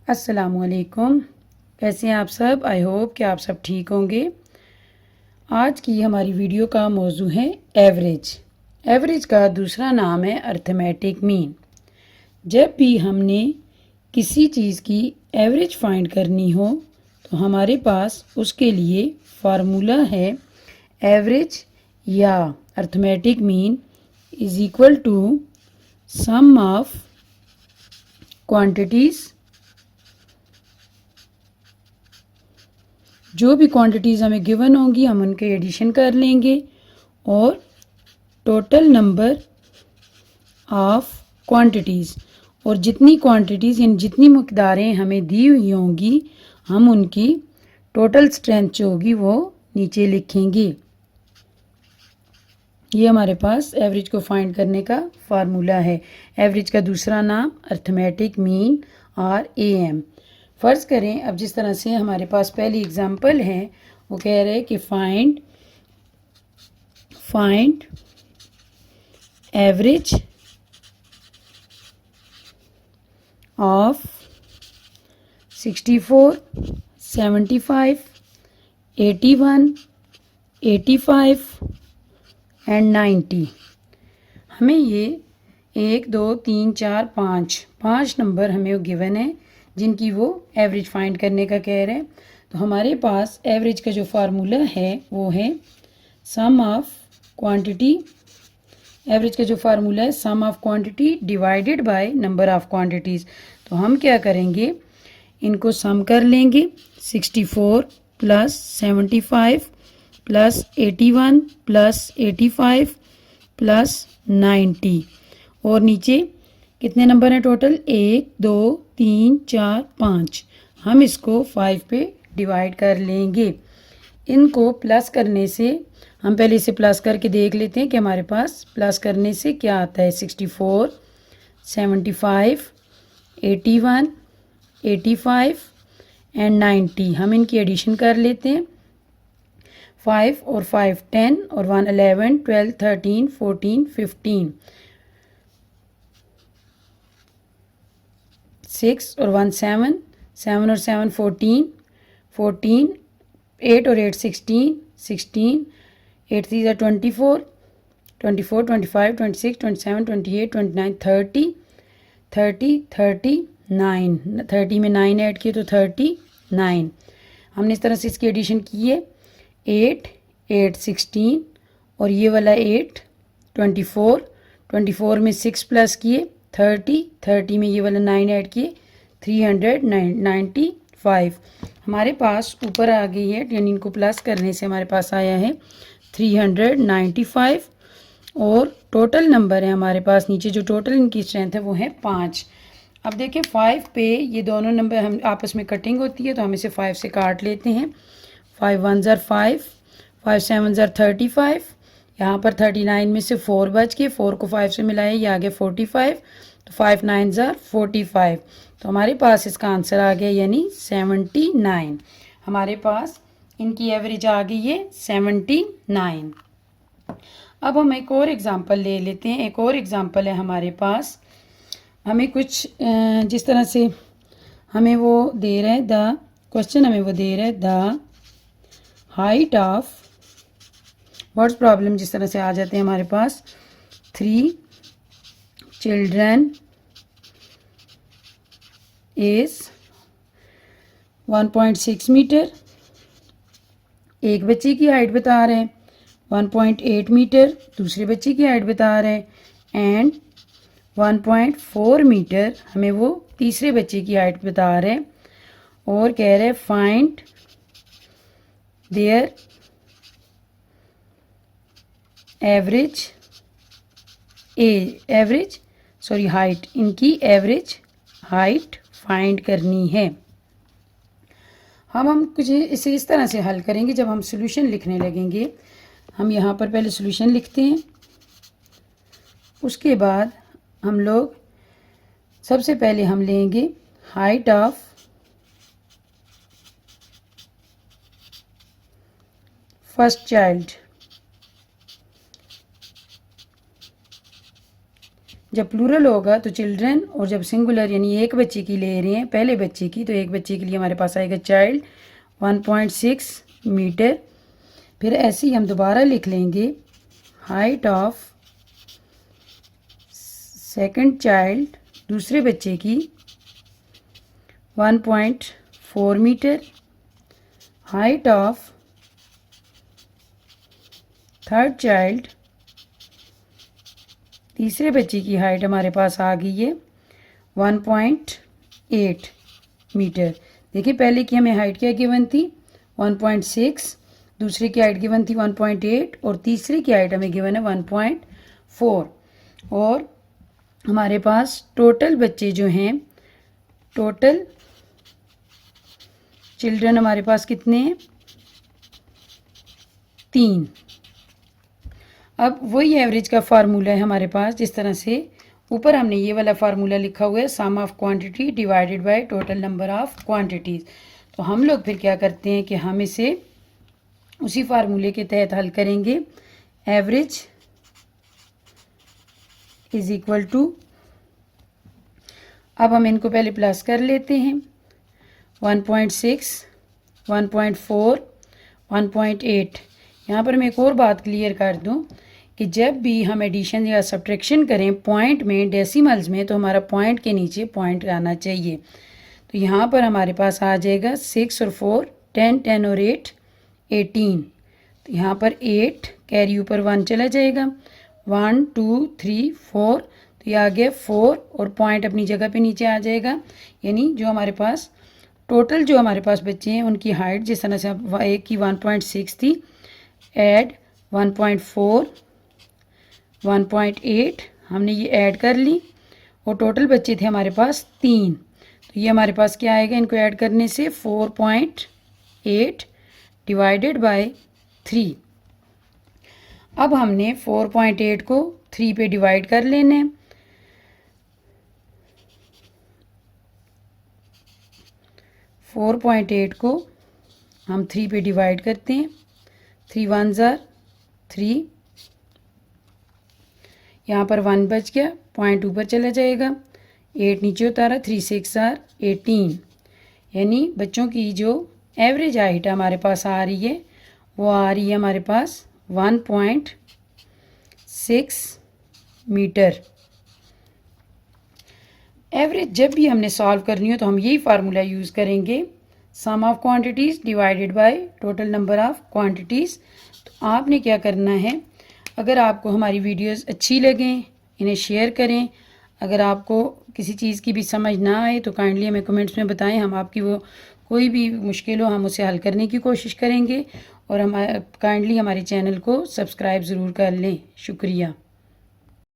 अस्सलामुअलैकुम। कैसे हैं आप सब? आई होप कि आप सब ठीक होंगे। आज की हमारी वीडियो का मौजू है एवरेज। एवरेज का दूसरा नाम है अर्थमेटिक मीन। जब भी हमने किसी चीज़ की एवरेज फाइंड करनी हो तो हमारे पास उसके लिए फार्मूला है एवरेज या arithmetic mean is equal to sum of quantities. जो भी क्वांटिटीज़ हमें गिवन होंगी हम उनके एडिशन कर लेंगे और टोटल नंबर ऑफ क्वांटिटीज़, और जितनी क्वांटिटीज़ यानी जितनी मकदारें हमें दी हुई होंगी हम उनकी टोटल स्ट्रेंथ जो होगी वो नीचे लिखेंगे। ये हमारे पास एवरेज को फाइंड करने का फार्मूला है। एवरेज का दूसरा नाम अर्थमेटिक मीन और एएम। फ़र्ज़ करें अब जिस तरह से हमारे पास पहली एग्जांपल है वो कह रहे हैं कि फाइंड एवरेज ऑफ 64, 75, 81, 85 एंड 90। हमें ये 1 2 3 4 5 नंबर हमें वो गिवन है जिनकी वो एवरेज फाइंड करने का कह रहे हैं। तो हमारे पास एवरेज का जो फार्मूला है वो है सम ऑफ क्वांटिटी। एवरेज का जो फार्मूला है sum of quantity divided by number of quantities. तो हम क्या करेंगे, इनको सम कर लेंगे। 64 प्लस 75 प्लस 81 प्लस 85 प्लस 90, और नीचे कितने नंबर हैं टोटल? 1 2 3 4 5। हम इसको 5 पे डिवाइड कर लेंगे। इनको प्लस करने से हम पहले इसे प्लस करके देख लेते हैं कि हमारे पास प्लस करने से क्या आता है। 64, 75, 81, 85 एंड 90। हम इनकी एडिशन कर लेते हैं। 5 और 5 10 और 1 11 12 13 14 15। 6 और 1 7, 7 और 7 14, 14, 8 और 8 16, 16, 8 3 are 24, 24, 25, 26, 27, 28, 29, 30, 30, 39। 30 में 9 ऐड किए तो 39। हमने इस तरह से इसकी एडिशन की है। 8 8 16 और ये वाला 8 24, 24 में 6 प्लस किए 30, 30 में ये वाला 9 ऐड किए 395। हमारे पास ऊपर आ गई है, यानी इनको प्लस करने से हमारे पास आया है 395, और टोटल नंबर है हमारे पास नीचे जो टोटल इनकी स्ट्रेंथ है वो है 5। अब देखिए 5 पे ये दोनों नंबर हम आपस में कटिंग होती है तो हम इसे 5 से काट लेते हैं। 5 1 ज़र 5, 5 7 ज़र 35। यहाँ पर 39 में से 4 बच के 4 को 5 से मिलाए, ये आगे 45, तो 5 9 ज़र 45। तो हमारे पास इसका आंसर आ गया यानी 79। हमारे पास इनकी एवरेज आ गई है 79। अब हम एक और एग्ज़ाम्पल ले लेते हैं। एक और एग्ज़ाम्पल है हमारे पास। हमें कुछ जिस तरह से हमें वो दे रहे हैं क्वेश्चन हमें वो दे रहे हैं the height of words problem जिस तरह से आ जाते हैं हमारे पास। 3 चिल्ड्रन इज 1.6 मीटर। एक बच्चे की हाइट बता रहे हैं। 1.8 मीटर दूसरे बच्चे की हाइट बता रहे हैं, एंड 1.4 मीटर हमें वो तीसरे बच्चे की हाइट बता रहे हैं, और कह रहे हैं फाइंड देयर हाइट। इनकी एवरेज हाइट फाइंड करनी है। हम कुछ इसे इस तरह से हल करेंगे। जब हम सॉल्यूशन लिखने लगेंगे हम यहाँ पर पहले सॉल्यूशन लिखते हैं, उसके बाद हम लोग सबसे पहले हम लेंगे हाइट ऑफ फर्स्ट चाइल्ड। जब प्लूरल होगा तो चिल्ड्रन, और जब सिंगुलर यानी एक बच्चे की ले रहे हैं, पहले बच्चे की, तो एक बच्चे के लिए हमारे पास आएगा चाइल्ड 1.6 मीटर। फिर ऐसे ही हम दोबारा लिख लेंगे हाइट ऑफ सेकंड चाइल्ड, दूसरे बच्चे की 1.4 metre. Height of third child, तीसरे बच्चे की हाइट हमारे पास आ गई है 1.8 मीटर। देखिए पहले की हमें हाइट क्या गिवन थी 1.6, दूसरे की हाइट गिवन थी 1.8 और तीसरे की हाइट हमें गिवन है 1.4। और हमारे पास टोटल बच्चे जो हैं, टोटल चिल्ड्रन हमारे पास कितने हैं 3। अब वही एवरेज का फार्मूला है हमारे पास, जिस तरह से ऊपर हमने ये वाला फार्मूला लिखा हुआ है sum of quantity divided by total number of quantities. तो हम लोग फिर क्या करते हैं कि हम इसे उसी फार्मूले के तहत हल करेंगे। एवरेज इज इक्वल टू, अब हम इनको पहले प्लस कर लेते हैं 1.6, 1.4, 1.8। यहाँ पर मैं एक और बात क्लियर कर दूँ कि जब भी हम एडिशन या सब्ट्रैक्शन करें पॉइंट में, डेसिमल्स में, तो हमारा पॉइंट के नीचे पॉइंट आना चाहिए। तो यहाँ पर हमारे पास आ जाएगा 6 और 4 10, 10 और 8 18। तो यहाँ पर 8 कैरी ऊपर 1 चला जाएगा, 1 2 3 4, तो ये आ गया 4 और पॉइंट अपनी जगह पे नीचे आ जाएगा। यानी जो हमारे पास टोटल जो हमारे पास बच्चे हैं उनकी हाइट जिस तरह से एक की 1.6 थी, ऐड 1.4 1.8 हमने ये ऐड कर ली, और टोटल बच्चे थे हमारे पास 3। तो ये हमारे पास क्या आएगा इनको ऐड करने से 4.8 डिवाइडेड बाय 3। अब हमने 4.8 को 3 पे डिवाइड कर लेना है। फोर 4.8 को हम 3 पे डिवाइड करते हैं, 3 1s are 3, यहाँ पर 1 बच गया, पॉइंट ऊपर चला जाएगा, 8 नीचे उतारा, 3 6 are 18। यानी बच्चों की जो एवरेज हाइट हमारे पास आ रही है वो आ रही है हमारे पास 1.6 मीटर। एवरेज जब भी हमने सॉल्व करनी हो तो हम यही फार्मूला यूज़ करेंगे, sum of quantities divided by total number of quantities. तो आपने क्या करना है, अगर आपको हमारी वीडियोस अच्छी लगें इन्हें शेयर करें। अगर आपको किसी चीज़ की भी समझ ना आए तो काइंडली हमें कमेंट्स में बताएं, हम आपकी वो कोई भी मुश्किल हो हम उसे हल करने की कोशिश करेंगे। और हम काइंडली हमारे चैनल को सब्सक्राइब ज़रूर कर लें। शुक्रिया।